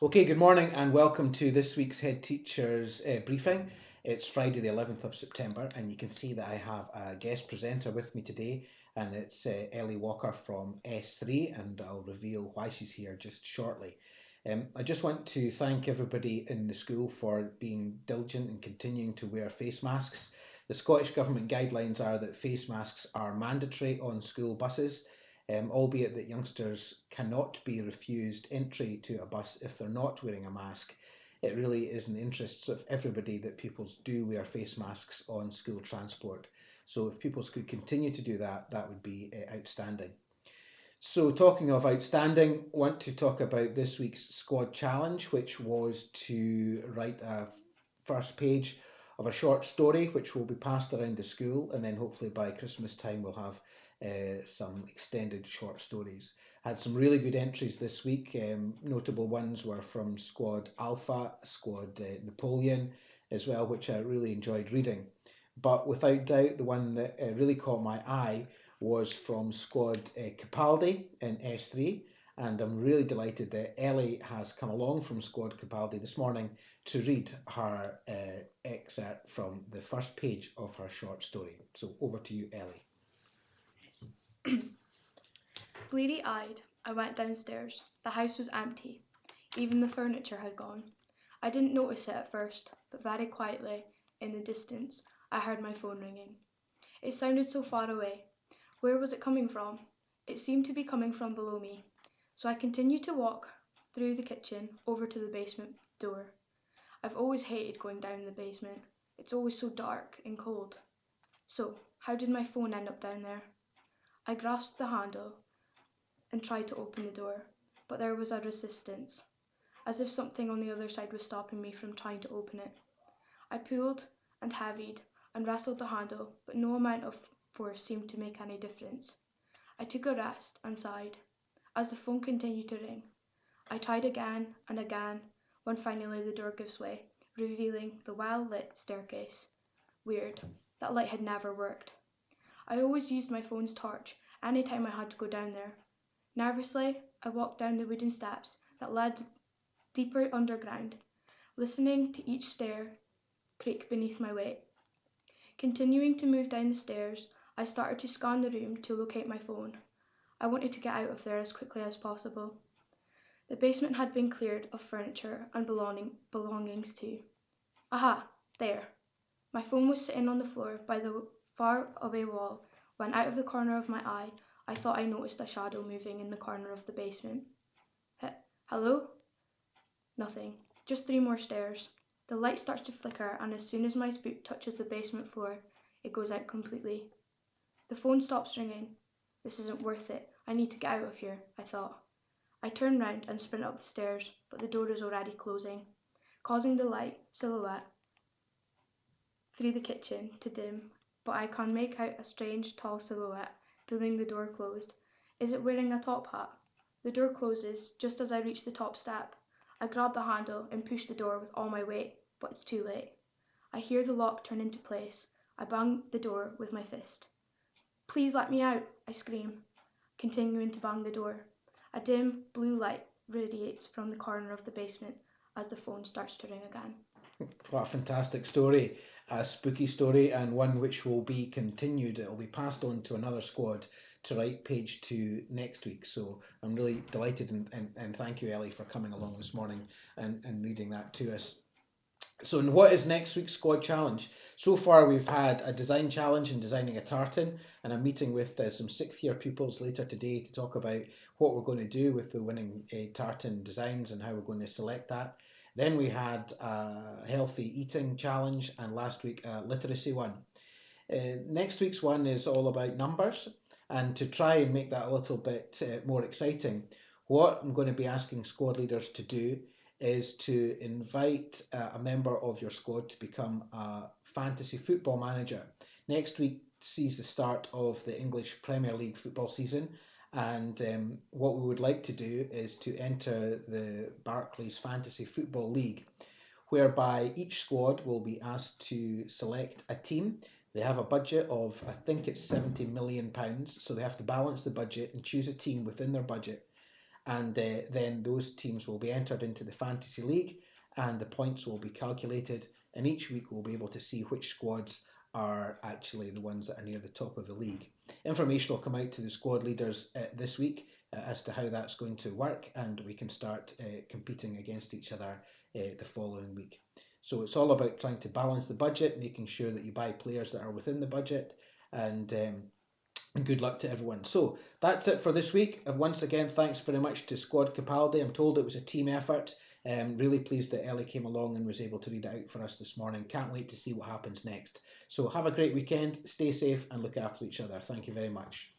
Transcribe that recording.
Okay, good morning and welcome to this week's Head Teachers briefing. It's Friday, the 11th of September, and you can see that I have a guest presenter with me today, and it's Ellie Walker from S3, and I'll reveal why she's here just shortly. I just want to thank everybody in the school for being diligent and continuing to wear face masks. The Scottish Government guidelines are that face masks are mandatory on school buses, albeit that youngsters cannot be refused entry to a bus if they're not wearing a mask. It really is in the interests of everybody that pupils do wear face masks on school transport. So if pupils could continue to do that, that would be outstanding. So talking of outstanding, I want to talk about this week's squad challenge, which was to write a first page of a short story, which will be passed around the school, and then hopefully by Christmas time we'll have some extended short stories. Had some really good entries this week. Notable ones were from Squad Alpha, Squad Napoleon, as well, which I really enjoyed reading. But without doubt, the one that really caught my eye was from Squad Capaldi in S3, and I'm really delighted that Ellie has come along from Squad Capaldi this morning to read her excerpt from the first page of her short story. So over to you, Ellie. Bleary eyed, I went downstairs. The house was empty. Even the furniture had gone. I didn't notice it at first, but very quietly, in the distance, I heard my phone ringing. It sounded so far away. Where was it coming from? It seemed to be coming from below me. So I continued to walk through the kitchen over to the basement door. I've always hated going down the basement. It's always so dark and cold. So, how did my phone end up down there? I grasped the handle and tried to open the door, but there was a resistance, as if something on the other side was stopping me from trying to open it. I pulled and heavied and wrestled the handle, but no amount of force seemed to make any difference. I took a rest and sighed. As the phone continued to ring, I tried again and again, when finally the door gives way, revealing the well-lit staircase. Weird, that light had never worked. I always used my phone's torch any time I had to go down there. Nervously, I walked down the wooden steps that led deeper underground, listening to each stair creak beneath my weight. Continuing to move down the stairs, I started to scan the room to locate my phone. I wanted to get out of there as quickly as possible. The basement had been cleared of furniture and belongings too. Aha! There! My phone was sitting on the floor by the far away wall when, out of the corner of my eye, I thought I noticed a shadow moving in the corner of the basement. Hello? Nothing. Just 3 more stairs. The light starts to flicker, and as soon as my boot touches the basement floor, it goes out completely. The phone stops ringing. This isn't worth it. I need to get out of here, I thought. I turn round and sprint up the stairs, but the door is already closing, causing the light silhouette through the kitchen to dim, but I can make out a strange, tall silhouette pulling the door closed. Is it wearing a top hat? The door closes just as I reach the top step. I grab the handle and push the door with all my weight, but it's too late. I hear the lock turn into place. I bang the door with my fist. Please let me out, I scream, continuing to bang the door. A dim blue light radiates from the corner of the basement as the phone starts to ring again. What a fantastic story, a spooky story, and one which will be continued. It will be passed on to another squad to write page two next week. So I'm really delighted and thank you, Ellie, for coming along this morning and reading that to us. So, what is next week's squad challenge? So far, we've had a design challenge in designing a tartan, and I'm meeting with some sixth year pupils later today to talk about what we're going to do with the winning tartan designs and how we're going to select that. Then we had a healthy eating challenge, and last week a literacy one. Next week's one is all about numbers, and to try and make that a little bit more exciting, what I'm going to be asking squad leaders to do is to invite a member of your squad to become a fantasy football manager. Next week sees the start of the English Premier League football season, and what we would like to do is to enter the Barclays Fantasy Football League, whereby each squad will be asked to select a team. They have a budget of, I think it's £70 million, so they have to balance the budget and choose a team within their budget. and then those teams will be entered into the Fantasy League, and the points will be calculated, and each week we'll be able to see which squads are actually the ones that are near the top of the league. Information will come out to the squad leaders this week as to how that's going to work, and we can start competing against each other the following week. So it's all about trying to balance the budget, making sure that you buy players that are within the budget, and good luck to everyone. So that's it for this week. And once again, thanks very much to Squad Capaldi. I'm told it was a team effort. Really pleased that Ellie came along and was able to read it out for us this morning. Can't wait to see what happens next. So have a great weekend, stay safe, and look after each other. Thank you very much.